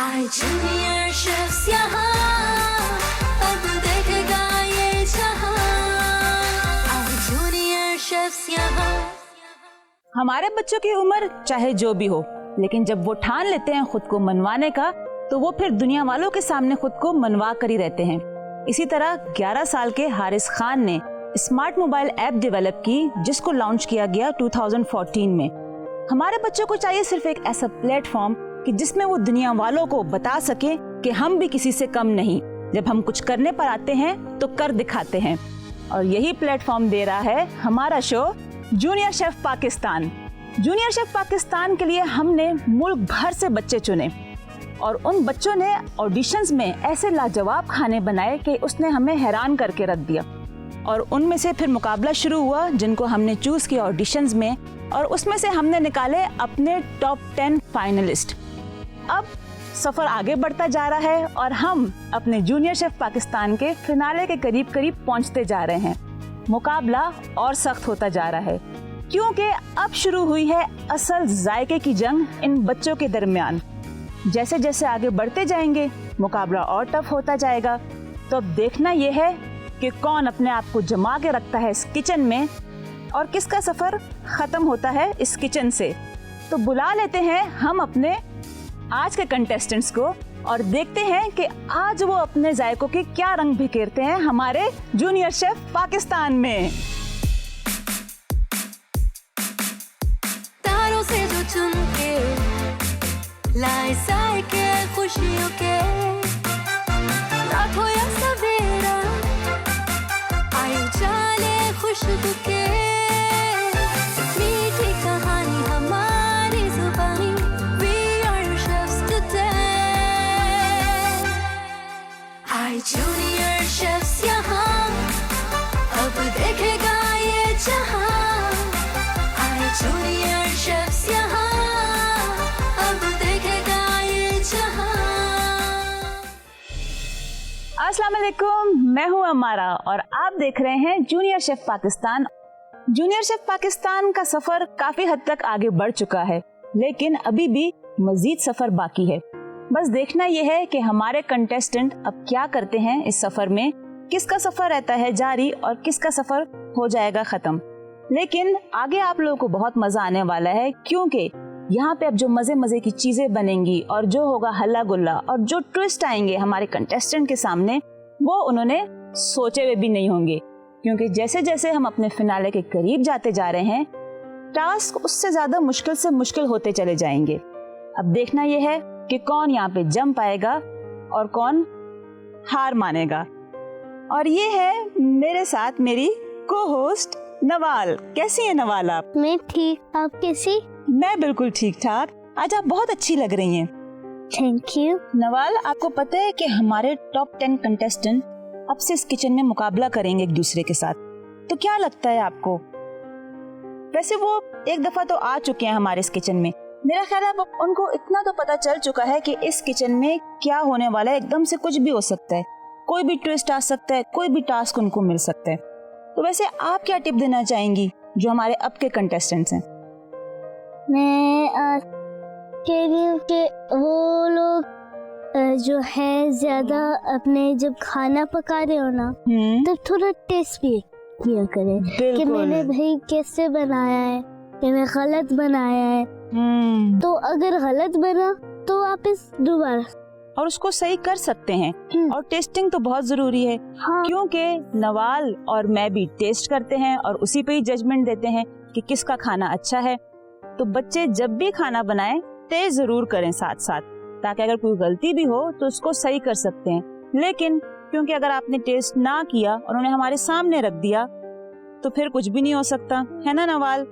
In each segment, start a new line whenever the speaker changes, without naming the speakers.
आए junior chefs यहाँ, अब देखेगा ये जहां। आए जूनियर शेफ्स यहाँ।
हमारे बच्चों की उम्र चाहे जो भी हो, लेकिन जब वो ठान लेते हैं खुद को मनवाने का, तो वो फिर दुनिया वालों के सामने खुद को मनवा कर ही रहते हैं। इसी तरह 11 साल के हारिस खान ने स्मार्ट मोबाइल ऐप डेवलप की, जिसको लॉन्च किया गया 2014 में। हमारे बच्चों को चाहिए सिर्फ एक ऐसा प्लेटफॉर्म कि जिसमें वो दुनिया वालों को बता सके कि हम भी किसी से कम नहीं। जब हम कुछ करने पर आते हैं तो कर दिखाते हैं, और यही प्लेटफॉर्म दे रहा है हमारा show junior chef Pakistan. Junior chef Pakistan के लिए हमने मुल्क भर से बच्चे चुने, और उन बच्चों ने ऑडिशंस में ऐसे लाजवाब खाने बनाए कि उसने हमें हैरान करके रख दिया। और उनमें से फिर मुकाबला शुरू हुआ, जिनको हमने चूज किया ऑडिशंस में, और उसमें से हमने निकाले अपने टॉप 10 फाइनलिस्ट। अब सफर आगे बढ़ता जा रहा है और हम अपने जूनियर शेफ पाकिस्तान के फिनाले के करीब करीब पहुंचते जा रहे हैं। मुकाबला और सख्त होता जा रहा है, क्योंकि अब शुरू हुई है असल जायके की जंग इन बच्चों के दरमियान। जैसे जैसे आगे बढ़ते जाएंगे मुकाबला और टफ होता जाएगा। तो अब देखना यह है कि कौन अपने आप को जमा के रखता है इस किचन में, और किसका सफर खत्म होता है इस किचन से। तो बुला लेते हैं हम अपने आज के कंटेस्टेंट्स को, और देखते हैं कि आज वो अपने जायकों के क्या रंग बिखेरते हैं हमारे जूनियर शेफ पाकिस्तान में।
तारों से जो चुन के लाए जायके खुशियों के, रात हो या सवेरा आए उजाले खुशबू के, मीठी कहानी हमारी जुबानी। We are your chefs today. आए जूनियर शेफ्स यहाँ, अब देखेगा ये जहां। आए जूनियर शेफ्स यहाँ,
अस्सलाम वालेकुम, मैं हूं अमारा और आप देख रहे हैं junior chef Pakistan. Junior chef Pakistan का सफर काफी हद तक आगे बढ़ चुका है, लेकिन अभी भी मजीद सफर बाकी है। बस देखना यह है कि हमारे कंटेस्टेंट अब क्या करते हैं इस सफर में, किसका सफर रहता है जारी और किसका सफर हो जाएगा खत्म। लेकिन आगे आप लोगों को बहुत मजा आने वाला है, क्योंकि यहाँ पे अब जो मजे मजे की चीजें बनेंगी और जो होगा हल्ला गुल्ला और जो ट्विस्ट आएंगे हमारे कंटेस्टेंट के सामने, वो उन्होंने सोचे हुए भी नहीं होंगे। क्योंकि जैसे जैसे हम अपने फिनाले के करीब जाते जा रहे हैं, टास्क उससे ज्यादा मुश्किल से मुश्किल होते चले जाएंगे। अब देखना यह है कि कौन यहाँ पे जम पाएगा और कौन हार मानेगा। और ये है मेरे साथ मेरी को होस्ट नवाल। कैसी है नवाल आप?
मैं ठीक, आप कैसी?
मैं बिल्कुल ठीक ठाक। आज आप बहुत अच्छी लग रही हैं।
Thank you.
नवाल, आपको पता है कि हमारे टॉप 10 कंटेस्टेंट अब से इस किचन में मुकाबला करेंगे एक दूसरे के साथ। तो क्या लगता है आपको? वैसे वो एक दफा तो आ चुके हैं हमारे इस किचन में। मेरा ख्याल है उनको इतना तो पता चल चुका है कि इस किचन में क्या होने वाला है। एकदम से कुछ भी हो सकता है, कोई भी ट्विस्ट आ सकता है, कोई भी टास्क उनको मिल सकता है। तो वैसे आप क्या टिप देना चाहेंगी जो हमारे अब के कंटेस्टेंट्स हैं?
मैं कह रही हूँ कि वो लोग जो है ज्यादा अपने जब खाना पका रहे हो ना, तब थोड़ा टेस्ट भी किया करें कि मैंने भाई कैसे बनाया है, कि मैं गलत बनाया है। तो अगर गलत बना तो वापस दोबारा
और उसको सही कर सकते हैं। और टेस्टिंग तो बहुत जरूरी है। हाँ। क्योंकि नवाल और मैं भी टेस्ट करते हैं और उसी पे ही जजमेंट देते हैं कि किसका खाना अच्छा है। तो बच्चे जब भी खाना बनाएं टेस्ट जरूर करें साथ साथ, ताकि अगर कोई गलती भी हो तो उसको सही कर सकते हैं। लेकिन क्योंकि अगर आपने टेस्ट ना किया और उन्हें हमारे सामने रख दिया तो फिर कुछ भी नहीं हो सकता, है ना नवाल?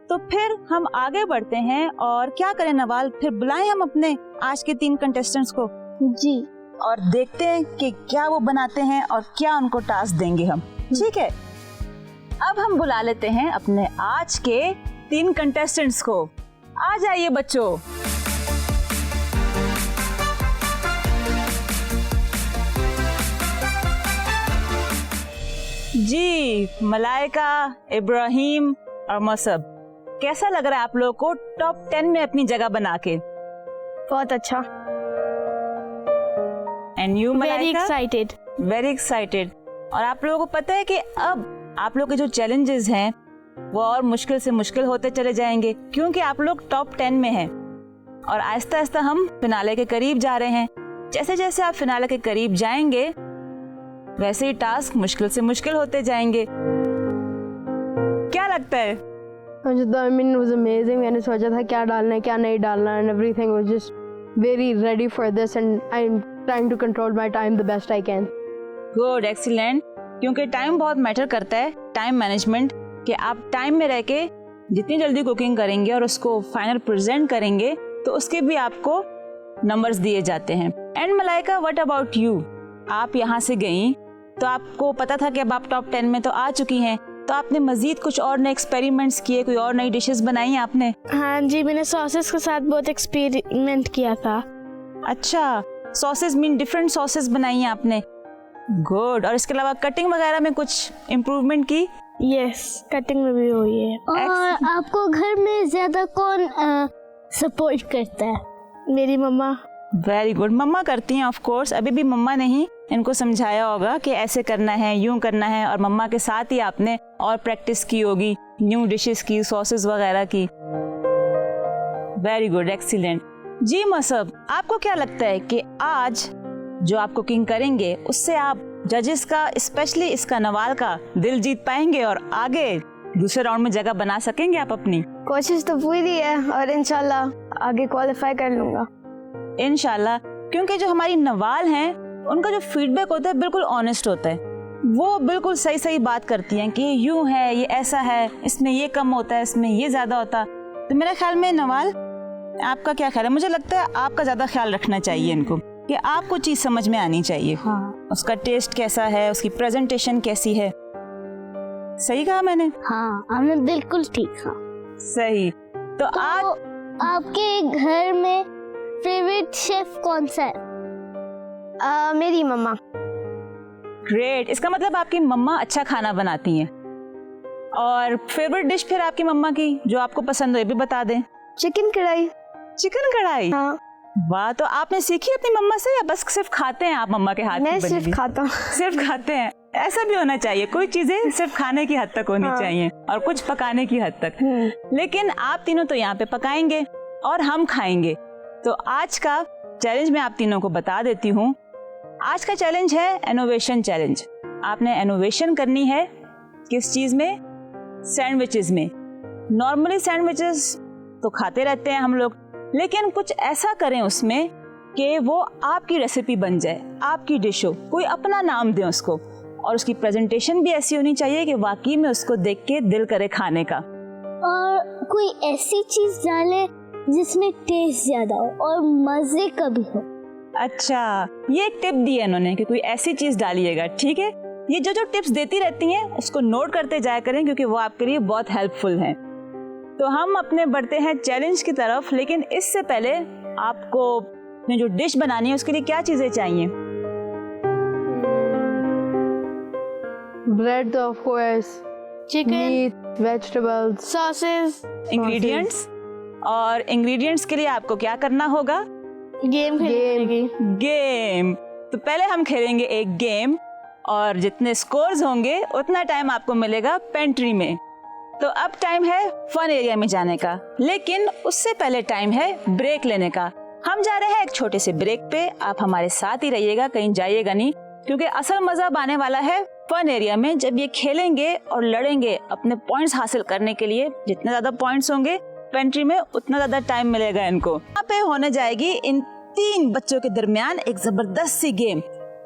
तो फिर हम आगे बढ़ते हैं और क्या करें नवाल, फिर बुलाएं हम अपने आज के 3 कंटेस्टेंट्स को
जी,
और देखते हैं कि क्या वो बनाते हैं और क्या उनको टास्क देंगे हम। ठीक है, अब हम बुला लेते हैं अपने आज के 3 कंटेस्टेंट्स को। आ जाइए बच्चों। जी, मलाइका, इब्राहिम और मसब, कैसा लग रहा है आप लोगों को टॉप 10 में अपनी जगह बना के?
बहुत अच्छा।
And you
very
Malaika?
Excited.
Very excited. और आप लोगों को पता है कि अब आप लोग के जो चैलेंजेस हैं वो और मुश्किल से मुश्किल होते चले जाएंगे, क्योंकि आप लोग टॉप 10 में हैं और आहिस्ता आहिस्ता हम फिनाले के करीब जा रहे हैं। जैसे जैसे आप फिनाले के करीब जाएंगे वैसे ही टास्क मुश्किल से मुश्किल होते जाएंगे। क्या लगता है?
मुझे तो I mean, it was amazing. मैंने सोचा था क्या डालना है क्या नहीं डालना है, and everything was just very ready for this and I'm trying to control my time the best I can.
Good, excellent. क्योंकि टाइम बहुत मैटर करता है, टाइम मैनेजमेंट, कि आप टाइम में रह के जितनी जल्दी कुकिंग करेंगे और उसको फाइनल प्रेजेंट करेंगे तो उसके भी आपको नंबर्स दिए जाते हैं। And Malaika, what about you? आप यहाँ से गई तो आपको पता था कि अब आप टॉप 10 में तो आ चुकी हैं, तो आपने मजीद कुछ और नए एक्सपेरिमेंट्स किए, कोई और नई डिशेस बनाई आपने?
हाँ जी, मैंने सॉसेस के साथ बहुत एक्सपेरिमेंट किया था।
अच्छा, सॉसेस मीन डिफरेंट सॉसेस बनाई हैं आपने? गुड। और इसके अलावा कटिंग वगैरह में कुछ इम्प्रूवमेंट की?
यस, कटिंग में भी हुई है।
और आपको घर में ज्यादा कौन सपोर्ट करता है?
मेरी मम्मा।
वेरी गुड, मम्मा करती हैं ऑफ कोर्स। अभी भी मम्मा ने ही इनको समझाया होगा कि ऐसे करना है, यूं करना है, और मम्मा के साथ ही आपने और प्रैक्टिस की होगी न्यू डिशेस की, सॉसेस वगैरह की। Very good, excellent. जी मसब, आपको क्या लगता है कि आज जो आप कुकिंग करेंगे उससे आप जजेस का, स्पेशली इसका नवाल का दिल जीत पाएंगे और आगे दूसरे राउंड में जगह बना सकेंगे आप अपनी?
कोशिश तो पूरी है और इंशाल्लाह आगे क्वालिफाई कर लूंगा
इंशाल्लाह। क्योंकि जो हमारी नवाल हैं उनका जो फीडबैक होता है बिल्कुल ऑनेस्ट होता है, वो बिल्कुल सही सही बात करती हैं कि ये यूं है, ये ऐसा है, इसमें ये कम होता है, इसमें ये ज्यादा होता। तो मेरे ख्याल में नवाल, आपका क्या ख्याल है? मुझे लगता है आपका ज्यादा ख्याल रखना चाहिए इनको, कि आपको चीज समझ में आनी चाहिए।
हाँ।
उसका टेस्ट कैसा है, उसकी प्रेजेंटेशन कैसी है। सही कहा मैंने?
हाँ, आपने बिल्कुल ठीक कहा।
सही। तो आज
आपके घर में फेवरेट शेफ कौन सा है?
मेरी मम्मा।
ग्रेट, इसका मतलब आपकी मम्मा अच्छा खाना बनाती हैं। और फेवरेट डिश फिर आपकी मम्मा की जो आपको पसंद हो ये भी बता दें।
चिकन कढ़ाई।
चिकन कढ़ाई?
हाँ।
वाह, तो आपने सीखी अपनी मम्मा से या बस सिर्फ खाते हैं आप मम्मा के हाथ की
मैं
बनी
सिर्फ
हुई?
खाता हूँ।
सिर्फ खाते हैं। ऐसा भी होना चाहिए, कोई चीजें सिर्फ खाने की हद तक होनी चाहिए और कुछ पकाने की हद तक। लेकिन आप तीनों तो यहाँ पे पकाएंगे और हम खाएंगे। तो आज का चैलेंज मैं आप तीनों को बता देती हूँ। आज का चैलेंज है इनोवेशन चैलेंज। आपने इनोवेशन करनी है किस चीज में? सैंडविचेस में। नॉर्मली सैंडविचेस तो खाते रहते हैं हम लोग, लेकिन कुछ ऐसा करें उसमें कि वो आपकी रेसिपी बन जाए, आपकी डिश हो, कोई अपना नाम दे उसको, और उसकी प्रेजेंटेशन भी ऐसी होनी चाहिए कि वाकई में उसको देख के दिल करे खाने का।
और कोई ऐसी चीज डाले जिसमें टेस्ट ज्यादा हो और मजे का भी हो।
अच्छा, ये एक टिप दी है इन्होंने कि कोई ऐसी चीज डालिएगा। ठीक है, ये जो जो टिप्स देती रहती हैं उसको नोट करते जाया करें, क्योंकि वो आपके लिए बहुत हेल्पफुल हैं। तो हम अपने बढ़ते हैं चैलेंज की तरफ, लेकिन इससे पहले आपको अपनी जो डिश बनानी है उसके लिए क्या चीजें चाहिए?
Bread of course,
chicken,
meat, vegetables,
sauces,
ingredients. और इंग्रेडिएंट्स के लिए आपको क्या करना होगा?
गेम खेलेंगे।
गेम। तो पहले हम खेलेंगे एक गेम, और जितने स्कोर्स होंगे उतना टाइम आपको मिलेगा पेंट्री में। तो अब टाइम है फन एरिया में जाने का, लेकिन उससे पहले टाइम है ब्रेक लेने का। हम जा रहे हैं एक छोटे से ब्रेक पे, आप हमारे साथ ही रहिएगा, कहीं जाइएगा नहीं, क्योंकि असल मजा आने वाला है फन एरिया में, जब ये खेलेंगे और लड़ेंगे अपने पॉइंट्स हासिल करने के लिए। जितने ज्यादा पॉइंट्स होंगे पेंट्री में उतना ज्यादा टाइम मिलेगा इनको। यहाँ पे होने जाएगी इन 3 बच्चों के दरमियान एक जबरदस्त सी गेम।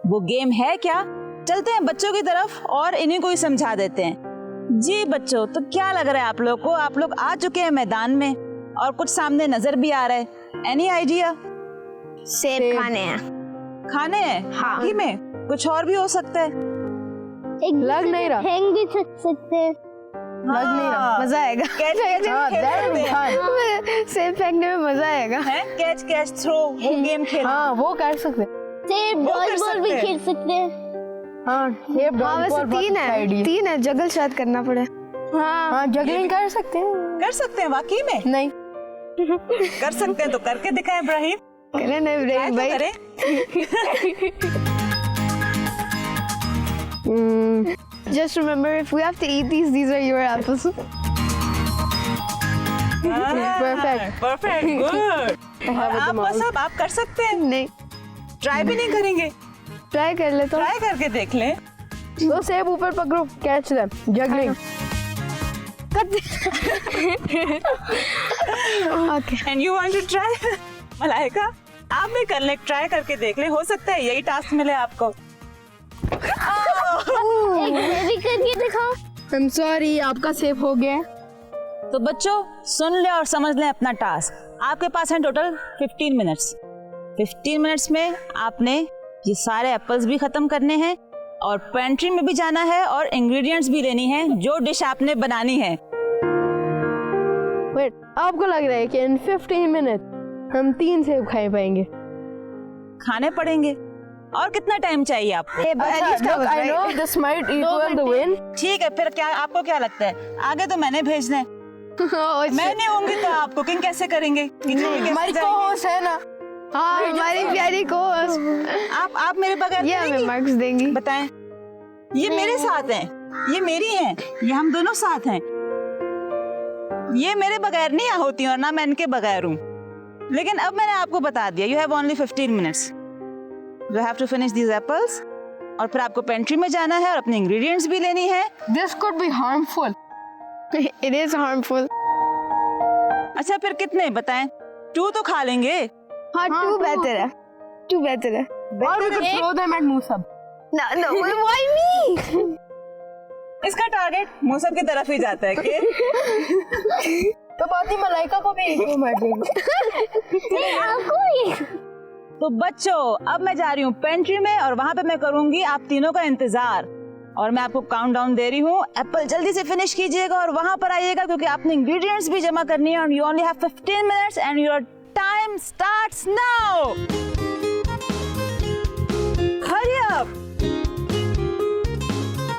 वो गेम है क्या? चलते हैं बच्चों की तरफ और इन्हीं को ही समझा देते हैं। जी बच्चों, तो क्या लग रहा है आप लोग को? आप लोग आ चुके हैं मैदान में और कुछ सामने नजर भी आ रहा है। Any idea?
सेब खाने हैं।
खाने हैं?
हाँ।
बाकी में कुछ और भी हो सकता है।
एक
लग नहीं रहा।
फेंक भी सकते हैं।
लग नहीं रहा।
मजा आएगा।
कैच कैच
सेब फेंकने में मजा आएगा।
है, कैच कैच थ्रो, वो गेम खेल।
हाँ, वो कर सकते।
सेब
वो कर
डॉजबॉल भी
सकते हैं।
खेल सकते हैं।
हाँ,
वैसे 3 है, जगल शायद करना पड़े।
हाँ, जगलिंग कर सकते हैं।
कर सकते हैं वाकई में?
नहीं
कर सकते हैं तो करके दिखाएं इब्राहिम।
करे नहीं
Try तो
भाई,
करें।
Just remember, if we have to eat these are your apples. Perfect.
Perfect, good.
I have it
आप
tomorrow.
सब आप कर सकते हैं,
नहीं,
ट्राई भी नहीं करेंगे?
ट्राई कर ले तो।
ट्राई करके देख लें।
तो सेब ऊपर पकड़ो, catch them, juggling.
And you want to try? Malaika, आप भी कर ले, ट्राई करके देख ले, हो सकता है यही टास्क मिले आपको।
एक बेबी करके दिखाओ।
I'm sorry, आपका सेब हो गया।
तो बच्चों सुन ले और समझ लें अपना टास्क। आपके पास है टोटल 15 मिनट्स। 15 मिनट्स में आपने ये सारे एप्पल्स भी खत्म करने हैं और पेंट्री में भी जाना है और इंग्रेडिएंट्स भी लेनी है जो डिश आपने बनानी है।
Wait, आपको लग रहा है कि in 15 minutes हम 3 सेब खा पाएंगे?
खाने पड़ेंगे। और कितना टाइम चाहिए आपको?
अच्छा, look, I know this might equal the win.
ठीक है, फिर क्या आपको क्या लगता है? आगे तो मैंने भेजना है। मैं नहीं होंगी तो आप कुकिंग कैसे करेंगे?
हमारी co-host है ना? हाँ, हमारी प्यारी co-host।
आप मेरे बगैर
ये हमें मार्क्स देंगी।
बताएं। ये मेरे साथ हैं, ये मेरी हैं, ये हम दोनों साथ हैं। ये मेरे बगैर नहीं होती और ना मैं इनके बगैर हूँ। लेकिन अब मैंने आपको बता दिया, you have only 15 minutes. You have to finish these apples. और फिर आपको पेंट्री में जाना है और अपने इंग्रेडिएंट्स भी लेनी है।
This could be harmful. It is harmful.
अच्छा फिर कितने बताएं? 2 तो खा लेंगे।
हाँ, 2 बेहतर है। 2 बेहतर है। और we could throw them at Musab. No, why me?
इसका टारगेट मूसब की तरफ ही जाता है कि
तो बाती मलाइका को भी एक मार देंगे।
तो बच्चों अब मैं जा रही हूँ पेंट्री में और वहाँ पे मैं करूँगी आप तीनों का इंतजार और मैं आपको काउंटडाउन दे रही हूँ। एप्पल जल्दी से फिनिश कीजिएगा और वहाँ पर आइएगा क्योंकि आपने इंग्रेडिएंट्स भी जमा करनी है और you only have 15 minutes and your time starts now. Hurry up,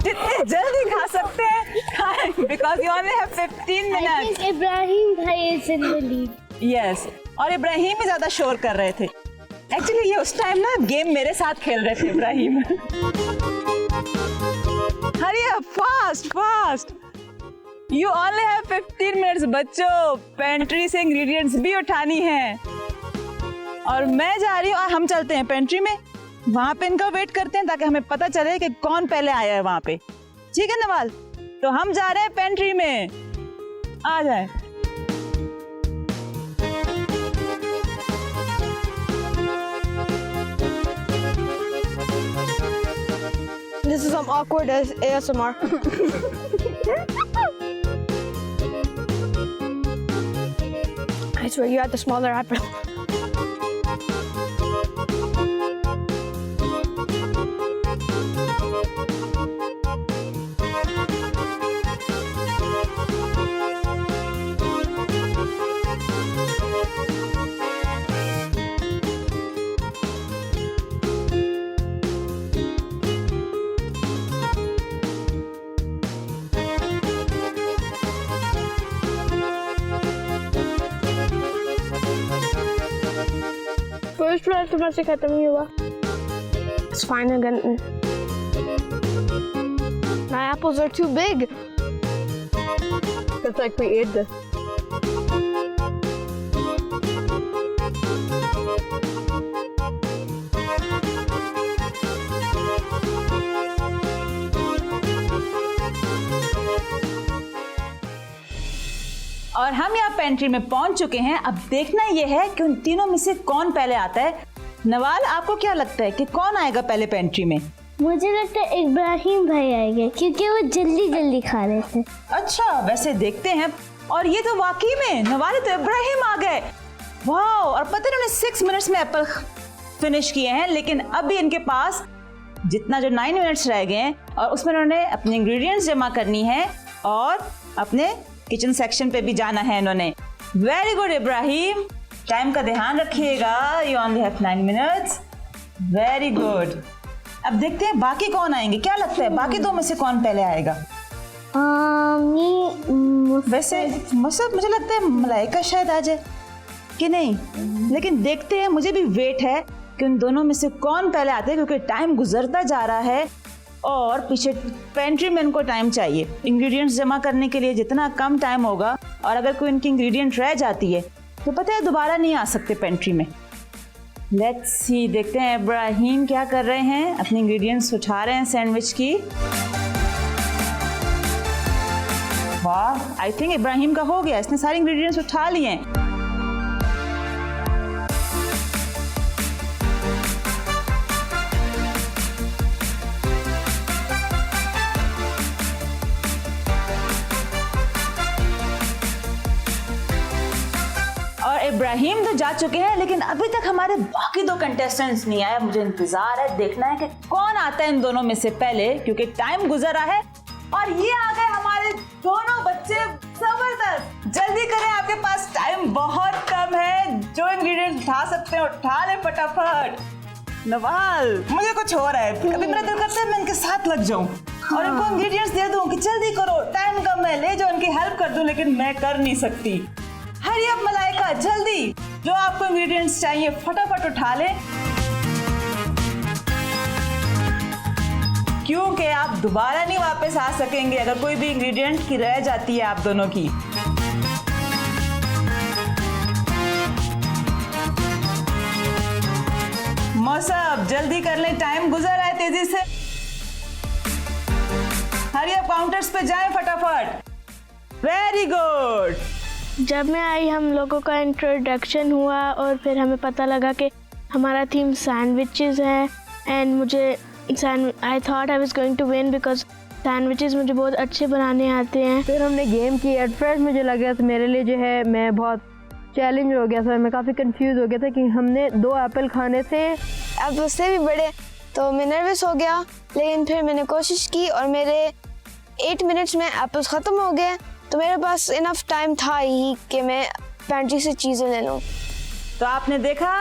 जितने जल्दी खा सकते हैं खाएं because you only have 15 minutes.
Ibrahim भाई is in the lead.
Yes, और इब्राहिम भी ज्यादा शोर कर रहे थे। एक्चुअली ये उस टाइम ना गेम मेरे साथ खेल रहे थे Ibrahim. Hurry up, fast fast, you only have 15 minutes बच्चों। पेंट्री से इंग्रेडिएंट्स भी उठानी है और मैं जा रही हूँ और हम चलते हैं पेंट्री में, वहां पे इनका वेट करते हैं ताकि हमें पता चले कि कौन पहले आया है वहां पे। ठीक है नवाल, तो हम जा रहे हैं पेंट्री में, आ जाए।
This is some awkward ASMR. I swear you had the smaller apple. First one तुम्हारे से खत्म ही हुआ। It's fine again. My apples are too big. It's like we ate this.
और हम यहाँ पेंट्री में पहुंच चुके हैं। अब देखना ये है कि उन तीनों में से कौन पहले आता है। नवाल आपको क्या लगता है कि कौन आएगा पहले पेंट्री में?
मुझे लगता है इब्राहिम भाई आएंगे क्योंकि वो जल्दी जल्दी खा रहे थे।
अच्छा वैसे देखते हैं। और ये तो वाकई में नवाल तो इब्राहिम आ गए। वाह, और पता नहीं उन्होंने 6 मिनट्स में एप्पल फिनिश किए हैं, लेकिन अभी इनके पास जितना जो 9 मिनट्स रह गए हैं और उसमें उन्होंने अपने इंग्रेडिएंट्स जमा करनी है और अपने किचन सेक्शन पे भी जाना है इन्होंने। वेरी गुड इब्राहिम, टाइम का ध्यान रखिएगा। You only have 9 minutes. Very good. अब देखते हैं बाकी कौन आएंगे। क्या लगता है बाकी 2 में से कौन पहले आएगा? वैसे मुझे लगता है मलाइका शायद आ जाए कि नहीं, लेकिन देखते हैं। मुझे भी वेट है कि उन दोनों में से कौन पहले आते हैं, क्योंकि टाइम गुजरता जा रहा है और पीछे पेंट्री में इनको टाइम चाहिए इंग्रेडिएंट्स जमा करने के लिए। जितना कम टाइम होगा और अगर कोई इनकी इंग्रेडिएंट रह जाती है तो पता है दोबारा नहीं आ सकते पेंट्री में। लेट्स सी, देखते हैं इब्राहिम क्या कर रहे हैं। अपने इंग्रेडिएंट्स उठा रहे हैं सैंडविच की। वाह, आई थिंक इब्राहिम का हो गया, इसने सारे इंग्रेडिएंट्स उठा लिए हैं। इब्राहिम तो जा चुके हैं, लेकिन अभी तक हमारे बाकी दो कंटेस्टेंट्स नहीं आए। मुझे इंतजार है, देखना है कि कौन आता है इन दोनों में से पहले, क्योंकि टाइम गुजर रहा है। और ये आ गए हमारे दोनों बच्चे, जबरदस्त। जल्दी करें, आपके पास टाइम बहुत कम है। जो इंग्रेडिएंट उठा सकते हैं उठा ले फटाफट। नवाल, मुझे कुछ हो रहा है, कभी मेरा दिल करता है मैं इनके साथ लग जाऊं और इनको इंग्रेडिएंट्स दे दूं कि जल्दी करो, टाइम कम है, ले जाओ, इनकी हेल्प कर दूं, लेकिन मैं कर नहीं सकती। हरी अब मलाइका, जल्दी जो आपको इंग्रेडिएंट्स चाहिए फटाफट उठा लें, क्योंकि आप दोबारा नहीं वापस आ सकेंगे अगर कोई भी इंग्रेडिएंट की रह जाती है आप दोनों की। मौसम, जल्दी कर लें, टाइम गुजर रहा है तेजी से। हरी अब काउंटर्स पे जाएं फटाफट। Very good.
जब मैं आई हम लोगों का इंट्रोडक्शन हुआ और फिर हमें पता लगा कि हमारा थीम सैंडविचेस है एंड मुझे I thought I was going to win because sandwiches मुझे बहुत अच्छे बनाने आते हैं।
फिर हमने गेम की। एट फर्स्ट मुझे लगा था मेरे लिए जो है मैं बहुत चैलेंज हो गया था, मैं काफ़ी कंफ्यूज हो गया था कि हमने 2 एप्पल खाने थे।
अब उससे भी बड़े, तो मैं नर्वस हो गया, लेकिन फिर मैंने कोशिश की और मेरे 8 मिनट्स में एप्पल्स ख़त्म हो गए। तो मेरे पास इनफ टाइम था ही कि मैं पेंट्री से चीज़ें ले लूँ।
तो आपने देखा,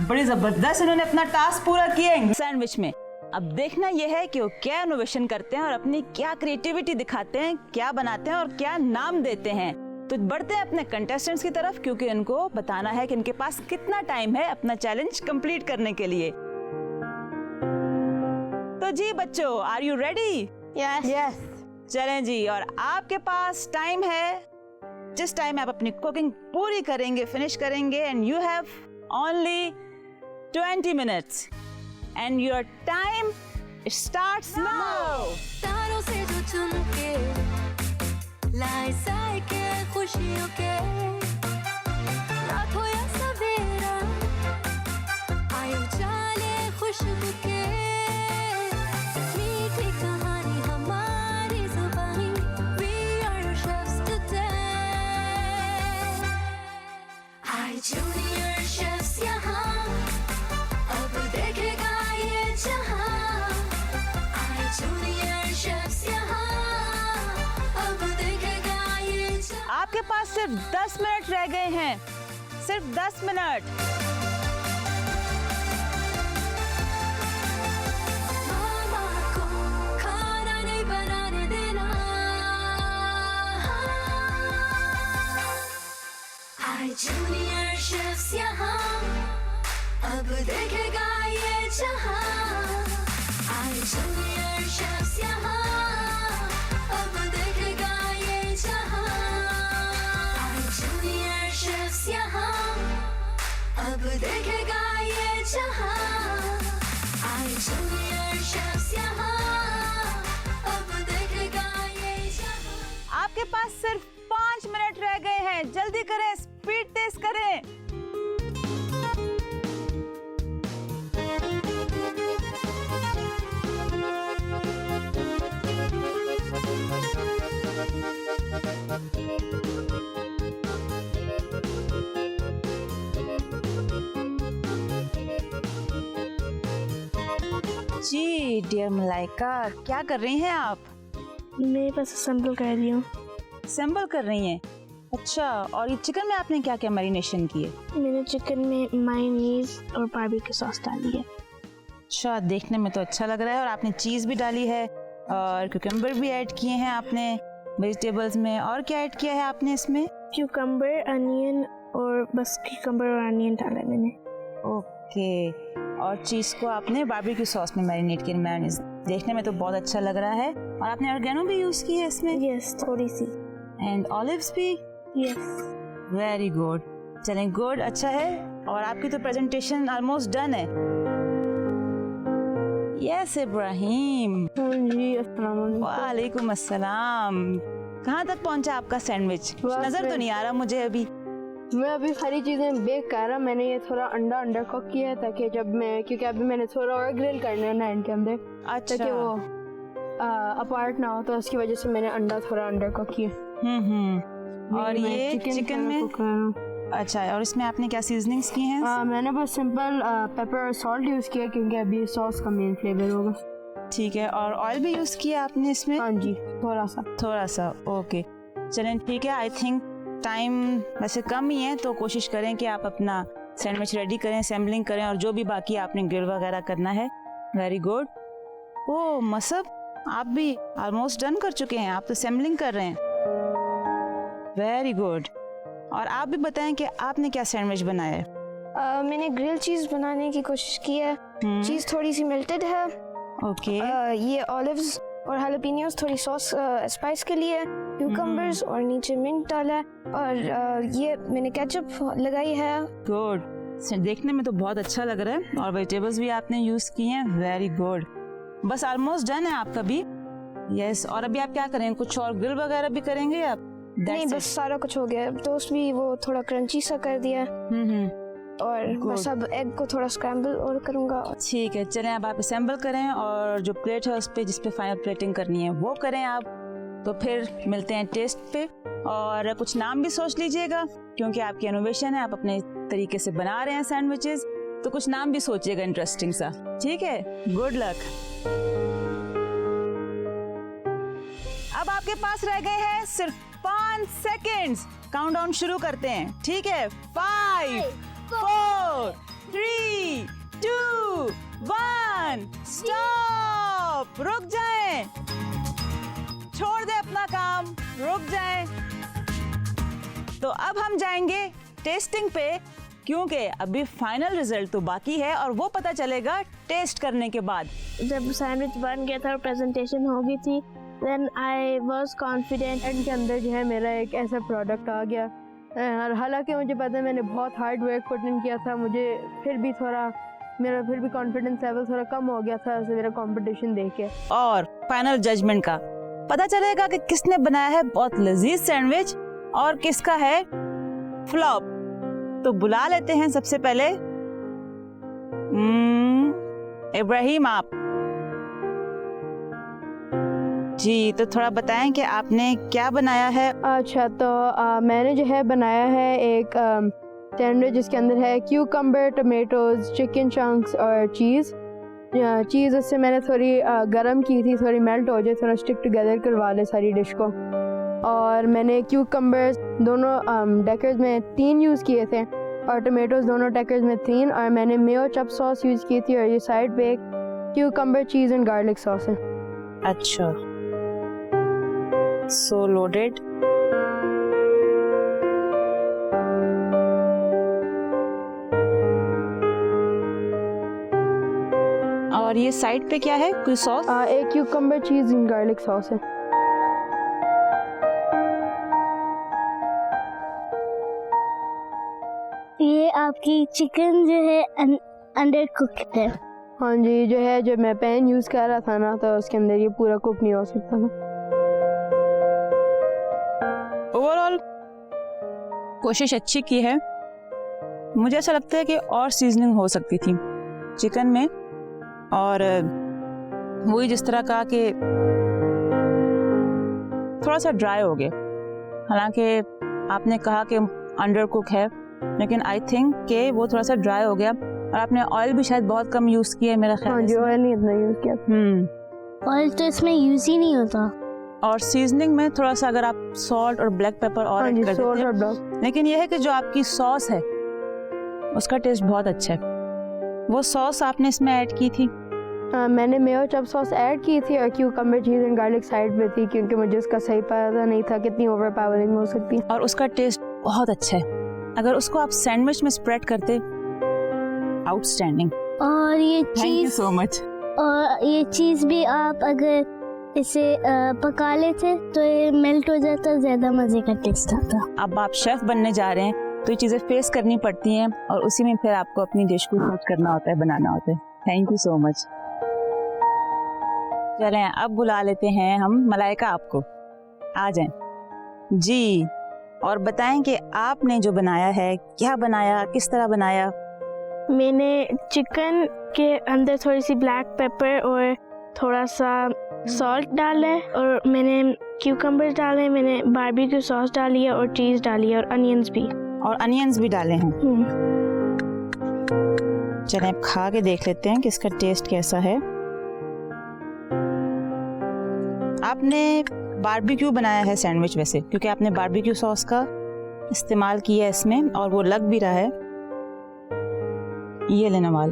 बड़ी जबरदस्त इन्होंने अपना टास्क पूरा किया सैंडविच में। अब देखना यह है कि वो क्या इनोवेशन करते हैं और अपनी क्या क्रिएटिविटी दिखाते हैं, क्या बनाते हैं और क्या नाम देते हैं। तो बढ़ते हैं अपने कंटेस्टेंट्स की तरफ, क्योंकि इनको बताना है कि इनके पास कितना टाइम है अपना चैलेंज कंप्लीट करने के लिए। तो जी बच्चों, आर यू रेडी?
यस।
चलें जी, और आपके पास टाइम है, जिस टाइम आप अपनी कुकिंग पूरी करेंगे, फिनिश करेंगे, and you have only 20 minutes and your time starts now.
तारों से जो चुन के लाए साए के खुशियों के, रात हो या सवेरा आए उजाले खुशबू के, मीठी कहानी हमारी ज़ुबानी, we are your chefs today। आए जूनियर शेफ्स यहाँ, अब देखेगा ये जहाँ। आए जूनियर शेफ्स यहाँ, अब देखेगा ये जहाँ।
आपके पास सिर्फ 10 मिनट रह गए हैं, सिर्फ 10 मिनट।
मामा को खाना नहीं बनाने देना। आए जूनियर शेफ्स यहाँ, अब देखेगा ये जहाँ। आए जूनियर शेफ्स यहाँ, अब देखेगा ये जहाँ। आए जूनियर शेफ्स यहाँ, अब देखेगा ये जहाँ। आए जूनियर शेफ्स यहाँ, अब देखेगा ये जहाँ।
आपके पास सिर्फ 5 मिनट रह गए हैं, जल्दी करें, स्पीड टेस्ट करें। जी डियर मलाइका, क्या कर रही हैं आप?
मैं बस असेंबल कर रही हूँ।
असेंबल कर रही हैं? अच्छा, और ये चिकन में आपने क्या क्या मैरिनेशन की है?
मैंने चिकन में मायोनीज और बारबेक्यू सॉस डाली है।
अच्छा, देखने में तो अच्छा लग रहा है। और आपने चीज़ भी डाली है और क्यूकम्बर भी ऐड किए हैं आपने वेजिटेबल्स में। और क्या ऐड किया है आपने इसमें?
क्यूकम्बर, अनियन और बस क्यूकम्बर और अनियन डाला है मैंने।
ओके, और चीज़ को आपने बारबेक्यू सॉस में मैरिनेट किया, मेयोनीज। देखने में तो बहुत अच्छा लग रहा है। और आपने ऑर्गेनो भी यूज़ की है इसमें?
यस, थोड़ी सी।
एंड ऑलिव्स भी?
यस।
Very good. चलें, गुड, अच्छा है। और आपकी तो प्रेजेंटेशन ऑलमोस्ट डन है। यस इब्राहिम।
हाँ जी, अस्सलाम वालेकुम।
वालेकुम अस्सलाम। कहाँ तक पहुँचा आपका सैंडविच? नजर तो नहीं आ रहा मुझे अभी।
मैं अभी सारी चीज़ें बेक कर रहा। मैंने ये थोड़ा अंडर कुक किया है ताकि जब मैं, क्योंकि अभी मैंने थोड़ा और ग्रिल करना है ना इनके अंदर, ताकि वो अपार्ट ना हो, तो उसकी वजह से मैंने अंडा थोड़ा अंडर कुक किया।
और ये चिकन में?
कुक कर रहा हूँ।
अच्छा, और इसमें आपने क्या सीजनिंग्स की हैं?
मैंने बस सिंपल पेपर और सॉल्ट यूज़ किया क्योंकि अभी सॉस का मेन फ्लेवर होगा।
ठीक है। और ऑयल भी यूज़ किया आपने इसमें?
हाँ जी, थोड़ा सा।
ओके, चलें ठीक है। आई थिंक टाइम वैसे कम ही है, तो कोशिश करें कि आप अपना सैंडविच रेडी करें, असेंबलिंग करें, और जो भी बाकी आपने ग्रिल वगैरह करना है। Very good. ओ मसब, आप भी ऑलमोस्ट डन कर चुके हैं, आप तो असेंबलिंग कर रहे हैं। Very good. और आप भी बताएं कि आपने क्या सैंडविच बनाया है?
मैंने ग्रिल चीज़ बनाने की कोशिश की है। चीज़ थोड़ी सी मेल्टेड है।
ओके।
ये ऑलिव्स और हालापिनियोस थोड़ी सॉस स्पाइस के लिए, क्यूकम्बर्स और नीचे मिंट डाला है, और ये मैंने केचप लगाई है।
गुड। देखने में तो बहुत अच्छा लग रहा है, और वेजिटेबल्स भी आपने यूज की हैं। Very good. बस ऑलमोस्ट डन है आपका भी? यस। और अभी आप क्या करेंगे, कुछ और ग्रिल वगैरह भी करेंगे आप?
नहीं, बस सारा कुछ हो गया। टोस्ट भी वो थोड़ा क्रंची सा कर दिया, और बस अब एग को थोड़ा स्क्रैम्बल और करूँगा।
ठीक है, चलें अब आप असेंबल करें, और जो प्लेट है उस पे जिस पे फाइनल प्लेटिंग करनी है वो करें आप। तो फिर मिलते हैं टेस्ट पे। और कुछ नाम भी सोच लीजिएगा, क्योंकि आपकी इनोवेशन है, आप अपने तरीके से बना रहे हैं सैंडविचेस, तो कुछ नाम भी सोचिएगा इंटरेस्टिंग सा। ठीक है, गुड लक। अब आपके पास रह गए हैं सिर्फ 5 सेकेंड्स। काउंटडाउन शुरू करते हैं, ठीक है? 5, 4, 3, 2, 1, स्टॉप। रुक जाएं, छोड़ दे अपना काम, रुक जाएं। तो अब हम जाएंगे टेस्टिंग पे, क्योंकि अभी फाइनल रिजल्ट तो बाकी है, और वो पता चलेगा टेस्ट करने के बाद।
जब सैंडविच बन गया था और प्रेजेंटेशन हो गई थी, then I was confident।
इनके अंदर जो है मेरा एक ऐसा प्रोडक्ट आ गया, और हालांकि मुझे पता है मैंने बहुत हार्ड वर्क पुट इन किया था, मुझे फिर भी कॉन्फिडेंस लेवल थोड़ा कम हो गया था मेरा कंपटीशन देख के।
और फाइनल जजमेंट का पता चलेगा कि किसने बनाया है बहुत लजीज सैंडविच और किसका है फ्लॉप। तो बुला लेते हैं सबसे पहले इब्राहिम, आप जी, तो थोड़ा बताएं कि आपने क्या बनाया है।
अच्छा, तो मैंने जो है बनाया है एक सैंडविच जिसके अंदर है क्यूकम्बर, टमेटोज, चिकन चंक्स और चीज़ उससे मैंने थोड़ी गरम की थी, थोड़ी मेल्ट हो जाए, थोड़ा स्टिक टुगेदर करवा ले सारी डिश को। और मैंने क्यूकम्बर दोनों डेकर्स में 3 यूज़ किए थे, और टमेटोज दोनों डेकर्स में 3, और मैंने मेयो चप सॉस यूज़ की थी, और ये साइड पे cucumber, cheese and garlic sauce है।
अच्छा, सो लोडेड। और ये साइड पे क्या है, कोई सॉस?
एक cucumber, cheese and garlic sauce है।
ये आपकी चिकन जो है अंडर कुक्ड है।
हाँ जी, जो है जब मैं पैन यूज़ कर रहा था ना, तो उसके अंदर ये पूरा कुक नहीं हो सकता था।
ओवरऑल कोशिश अच्छी की है। मुझे ऐसा लगता है कि और सीजनिंग हो सकती थी चिकन में, और वही जिस तरह का कि थोड़ा सा ड्राई हो गया। हालांकि आपने कहा कि अंडर कुक है, लेकिन आई थिंक कि वो थोड़ा सा ड्राई हो गया। और आपने ऑयल भी शायद बहुत कम यूज किया है मेरा ख्याल।
हाँ जी, ऑयल नहीं इतना यूज़ किया।
ऑयल तो इसमें यूज ही नहीं होता।
और सीजनिंग में थोड़ा सा अगर आप सॉल्ट और ब्लैक पेपर और ऐड कर देते हैं, लेकिन यह है कि जो आपकी सॉस है उसका टेस्ट बहुत अच्छा है। वो सॉस आपने इसमें ऐड की थी?
मैंने मेयो चप सॉस ऐड की थी, और cucumber, cheese and garlic side पे थी, क्योंकि मुझे उसका सही पता नहीं था कितनी ओवरपावरिंग हो सकती है।
और उसका टेस्ट बहुत अच्छा है। अगर उसको आप सैंडविच में स्प्रेड करते, आउटस्टैंडिंग।
और ये
थैंक यू
चीज
सो मच।
और ये चीज भी आप अगर इसे पका लेते तो ये मेल्ट हो जाता, ज्यादा मजे का टेस्ट आता।
अब आप शेफ बनने जा रहे हैं तो ये चीजें फेस करनी पड़ती हैं और उसी में फिर आपको अपनी डिश को सर्व करना होता है, बनाना होता है। Thank you so much. चलें अब बुला लेते हैं हम मलाइका आपको, आ जाएं जी और बताएं कि आपने जो बनाया है, क्या बनाया, किस तरह बनाया।
मैंने चिकन के अंदर थोड़ी सी ब्लैक पेपर और थोड़ा सा सॉल्ट डाला है, और मैंने क्यूकम्बर डाले, मैंने बारबेक्यू सॉस डाली है और चीज़ डाली है और अनियंस भी।
और अनियंस भी डाले हैं। चलें अब खा के देख लेते हैं कि इसका टेस्ट कैसा है। आपने बारबेक्यू बनाया है सैंडविच वैसे, क्योंकि आपने बारबेक्यू सॉस का इस्तेमाल किया है इसमें और वो लग भी रहा है। ये ले नवाल।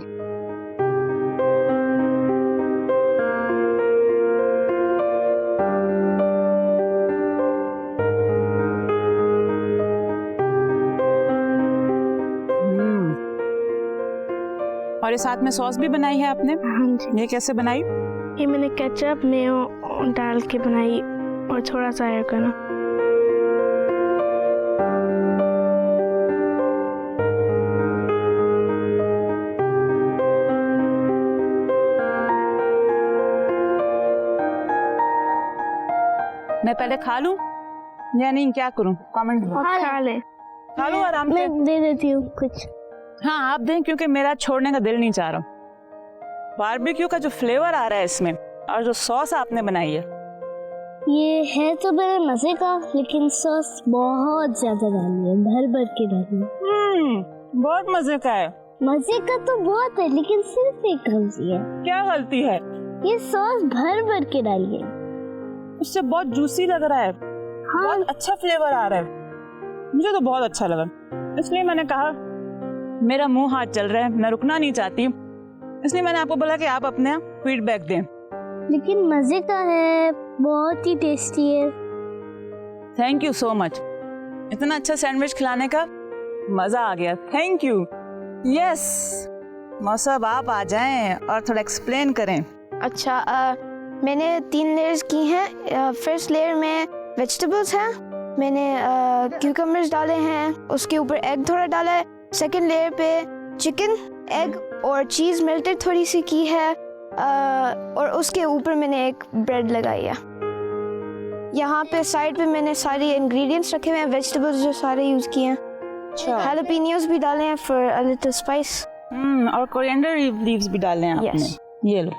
और ये साथ में सॉस भी बनाई है आपने?
हाँ जी,
ये कैसे बनाई?
ये मैंने केचप मेयो डाल के बनाई और थोड़ा सा ऐड करना।
मैं पहले खा लूं या नहीं, क्या करूं? कमेंट
और खा ले।
खा लूं आराम से?
मैं दे देती हूँ कुछ।
हाँ आप दें, क्योंकि मेरा छोड़ने का दिल नहीं चाह रहा। बारबेक्यू का जो फ्लेवर आ रहा है इसमें और जो सॉस आपने बनाई है,
ये है तो बड़े मजे का, लेकिन सॉस बहुत ज्यादा डाली है, भर भर के डाली है।
बहुत मजे का है।
मजे का तो बहुत है, लेकिन सिर्फ एक गलती है,
क्या गलती है?
ये सॉस भर भर के डाली है।
इससे बहुत जूसी लग रहा है।
हाँ,
बहुत अच्छा फ्लेवर आ रहा है। मुझे तो बहुत अच्छा लगा, इसलिए मैंने कहा, मेरा मुंह हाथ चल रहा है, मैं रुकना नहीं चाहती, इसलिए मैंने आपको बोला कि आप अपने फीडबैक दें।
लेकिन मजे का है, बहुत ही टेस्टी है।
थैंक यू सो मच, इतना अच्छा सैंडविच खिलाने का मजा आ गया। Thank you. यस मौसम, आप आ जाएं और थोड़ा एक्सप्लेन करें।
अच्छा, मैंने 3 लेयर्स की हैं। फर्स्ट लेयर में वेजिटेबल्स हैं, मैंने क्यूकम्बर्स डाले हैं, उसके ऊपर एग थोड़ा डाला है। सेकंड लेयर पे चिकन, एग और चीज़ मेल्टेड थोड़ी सी की है, और उसके ऊपर मैंने एक ब्रेड लगाई है। यहाँ पे साइड पे मैंने सारी इंग्रेडिएंट्स रखे हुए हैं, वेजिटेबल्स जो सारे यूज़ किए हैं। हैलोपिनियोस भी डाले हैं फॉर अ लिटिल स्पाइस।
और कोरिएंडर लीव्स भी डाले हैं आपने।
Yes.
ये लो।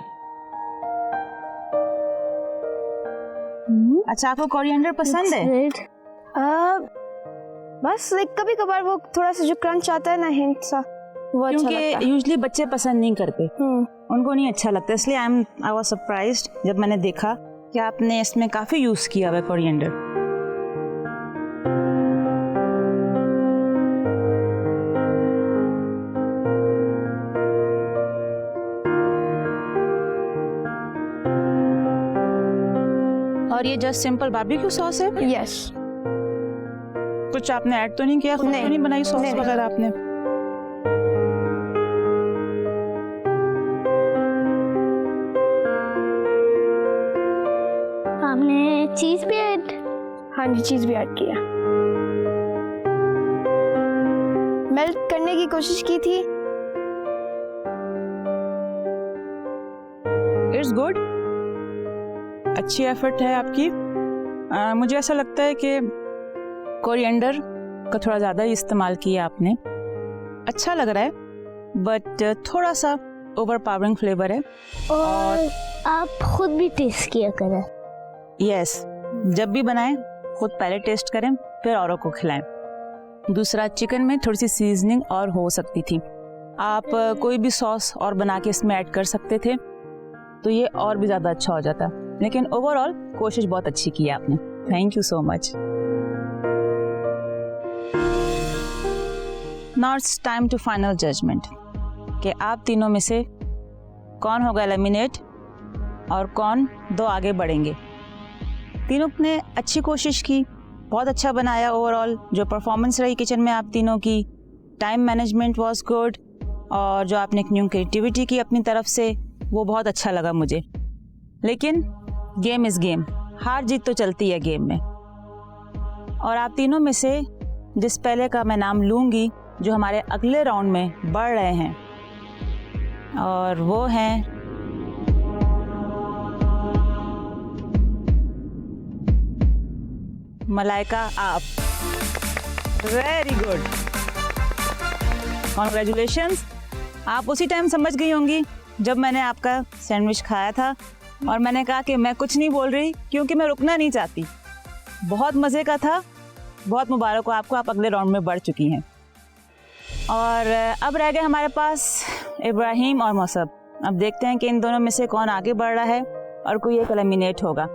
अच्छा, आपको कोरिएंडर पसंद है?
बस लाइक कभी कभार वो थोड़ा सा जो क्रंच आता है ना, हिंट सा, वो अच्छा लगता है।
क्योंकि यूजुअली बच्चे पसंद नहीं करते, उनको नहीं अच्छा लगता, इसलिए आई वाज सरप्राइज्ड जब मैंने देखा कि आपने इसमें काफी यूज किया हुआ है कोरिएंडर। और ये जस्ट सिंपल बारबेक्यू सॉस है?
यस।
कुछ आपने ऐड तो नहीं किया? खुद तो नहीं बनाई सॉस वगैरह आपने?
आपने चीज भी ऐड?
हाँ जी, चीज़ भी ऐड किया। मेल्ट करने की कोशिश की थी।
इट्स गुड, अच्छी एफर्ट है आपकी। मुझे ऐसा लगता है कि कोरिएंडर का थोड़ा ज़्यादा ही इस्तेमाल किया आपने। अच्छा लग रहा है, बट थोड़ा सा ओवर पावरिंग फ्लेवर है।
और आप खुद भी टेस्ट किया करें।
यस, जब भी बनाएं खुद पहले टेस्ट करें, फिर औरों को खिलाएं। दूसरा, चिकन में थोड़ी सी सीजनिंग और हो सकती थी। आप कोई भी सॉस और बना के इसमें ऐड कर सकते थे तो ये और भी ज़्यादा अच्छा हो जाता, लेकिन ओवरऑल कोशिश बहुत अच्छी की है आपने। Thank you so much. Now it's time to final judgement कि आप तीनों में से कौन होगा एलिमिनेट और कौन 2 आगे बढ़ेंगे। तीनों ने अच्छी कोशिश की, बहुत अच्छा बनाया ओवरऑल। जो परफॉर्मेंस रही किचन में आप तीनों की, टाइम मैनेजमेंट वाज गुड, और जो आपने एक न्यू क्रिएटिविटी की अपनी तरफ से, वो बहुत अच्छा लगा मुझे। लेकिन गेम इज़ गेम, हार जीत तो चलती है गेम में। और आप तीनों में से जिस पहले का मैं नाम लूँगी जो हमारे अगले राउंड में बढ़ रहे हैं, और वो हैं मलाइका आप। Very good, congratulations. आप उसी टाइम समझ गई होंगी जब मैंने आपका सैंडविच खाया था और मैंने कहा कि मैं कुछ नहीं बोल रही क्योंकि मैं रुकना नहीं चाहती। बहुत मज़े का था, बहुत मुबारक हो आपको, आप अगले राउंड में बढ़ चुकी हैं। और अब रह गए हमारे पास इब्राहिम और मौसब। अब देखते हैं कि इन दोनों में से कौन आगे बढ़ रहा है और कोई एक एलिमिनेट होगा।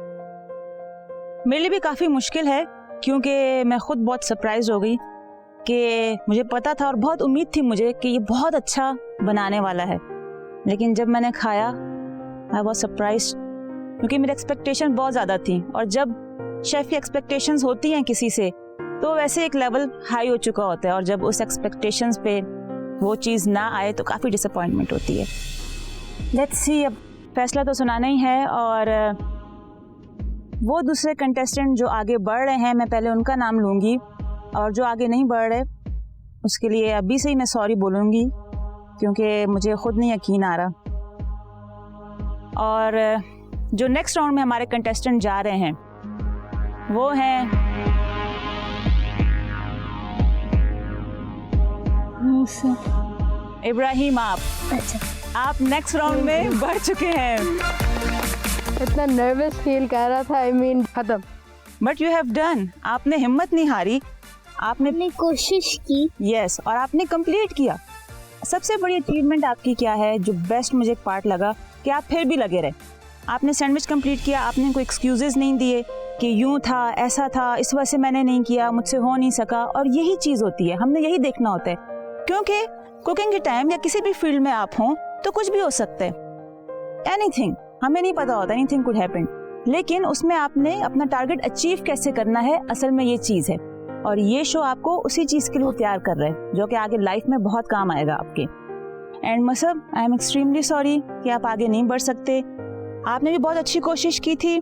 मेरे लिए भी काफ़ी मुश्किल है क्योंकि मैं खुद बहुत सरप्राइज हो गई कि मुझे पता था और बहुत उम्मीद थी मुझे कि ये बहुत अच्छा बनाने वाला है, लेकिन जब मैंने खाया आई वॉज सरप्राइज क्योंकि मेरी एक्सपेक्टेशन बहुत ज़्यादा थी। और जब शेफ़ की एक्सपेक्टेशंस होती हैं किसी से तो वैसे एक लेवल हाई हो चुका होता है, और जब उस एक्सपेक्टेशंस पे वो चीज़ ना आए तो काफ़ी डिसअपॉइंटमेंट होती है। लेट्स सी, अब फैसला तो सुनाना ही है। और वो दूसरे कंटेस्टेंट जो आगे बढ़ रहे हैं, मैं पहले उनका नाम लूँगी, और जो आगे नहीं बढ़ रहे उसके लिए अभी से ही मैं सॉरी बोलूँगी क्योंकि मुझे खुद नहीं यकीन आ रहा। और जो नेक्स्ट राउंड में हमारे कंटेस्टेंट जा रहे हैं वो हैं इब्राहिम आप।
अच्छा,
आप नेक्स्ट राउंड में बढ़ चुके हैं।
इतना नर्वस फील कर रहा था, आई मीन खत्म।
बट यू हैव डन, आपने हिम्मत नहीं हारी, आपने
मैंने कोशिश की।
यस, और आपने कंप्लीट किया। सबसे बड़ी अचीवमेंट आपकी क्या है, जो बेस्ट मुझे पार्ट लगा कि आप फिर भी लगे रहे। आपने सैंडविच कंप्लीट किया, आपने कोई एक्सक्यूजेस नहीं दिए कि यूं था, ऐसा था, इस वजह से मैंने नहीं किया, मुझसे हो नहीं सका। और यही चीज़ होती है, हमने यही देखना होता है, क्योंकि कुकिंग के टाइम या किसी भी फील्ड में आप हों तो कुछ भी हो सकता है, एनीथिंग, हमें नहीं पता होता, एनीथिंग कुड हैपन। लेकिन उसमें आपने अपना टारगेट अचीव कैसे करना है, असल में ये चीज़ है। और ये शो आपको उसी चीज़ के लिए तैयार कर रहा है जो कि आगे लाइफ में बहुत काम आएगा आपके। And मसब, I am extremely sorry कि आप आगे नहीं बढ़ सकते। आपने भी बहुत अच्छी कोशिश की थी,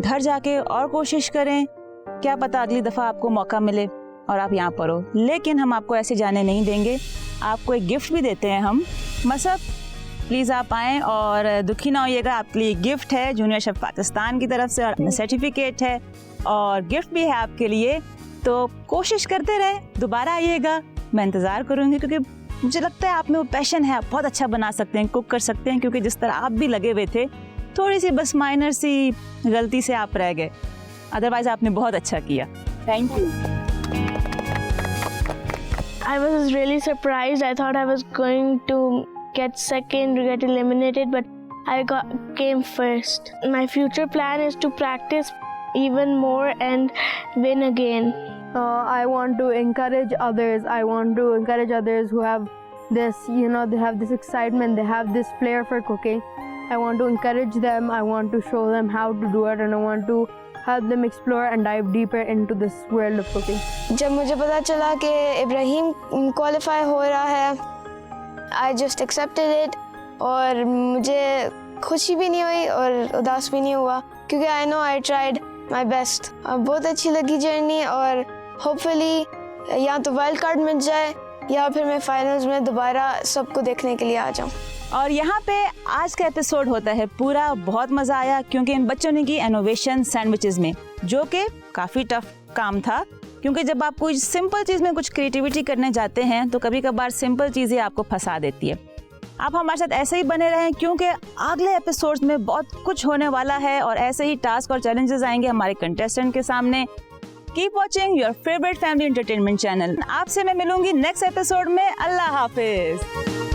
घर जाके और कोशिश करें, क्या पता अगली दफ़ा आपको मौका मिले और आप यहाँ पर हो। लेकिन हम आपको ऐसे जाने नहीं देंगे, आपको एक गिफ्ट भी देते हैं हम। मसब, प्लीज़ आप आएँ और दुखी ना होइएगा, आपके लिए गिफ्ट है जूनियर शेफ पाकिस्तान की तरफ से, और सर्टिफिकेट है और गिफ्ट भी है आपके लिए। तो कोशिश करते रहे, दोबारा आइएगा, मैं इंतज़ार करूँगी, क्योंकि मुझे लगता है आप में वो पैशन है, आप बहुत अच्छा बना सकते हैं, कुक कर सकते हैं। क्योंकि जिस तरह आप भी लगे हुए थे, थोड़ी सी बस माइनर सी गलती से आप रह गए, अदरवाइज आपने बहुत अच्छा किया। Thank you.
I was really surprised. I thought I was going to get second, to get eliminated, but I came first. My future plan is to practice even more and win again.
I want to encourage others. I want to encourage others who have this, they have this excitement, they have this flair for cooking. I want to encourage them. I want to show them how to do it, and I want to help them explore and dive deeper into this world of cooking.
जब मुझे पता चला कि Ibrahim qualify हो रहा है, I just accepted it, और मुझे खुशी भी नहीं हुई और उदास भी नहीं हुआ, क्योंकि I know I tried my best. बहुत अच्छी लगी जर्नी, और होपफुली या तो वाइल्ड कार्ड मिल जाए या फिर मैं फाइनल्स में दोबारा सबको देखने के लिए आ जाऊँ।
और यहाँ पे आज का एपिसोड होता है पूरा। बहुत मज़ा आया क्योंकि इन बच्चों ने की इनोवेशन सैंडविचेस में, जो कि काफ़ी टफ काम था, क्योंकि जब आप कोई सिंपल चीज़ में कुछ क्रिएटिविटी करने जाते हैं तो कभी कभार सिंपल चीज़ें आपको फंसा देती है। आप हमारे साथ ऐसे ही बने रहें, क्योंकि अगले एपिसोड्स में बहुत कुछ होने वाला है और ऐसे ही टास्क और चैलेंजेस आएंगे हमारे कंटेस्टेंट के सामने। Keep watching your favourite family entertainment channel. आपसे मैं मिलूंगी नेक्स्ट एपिसोड में। अल्लाह हाफिज।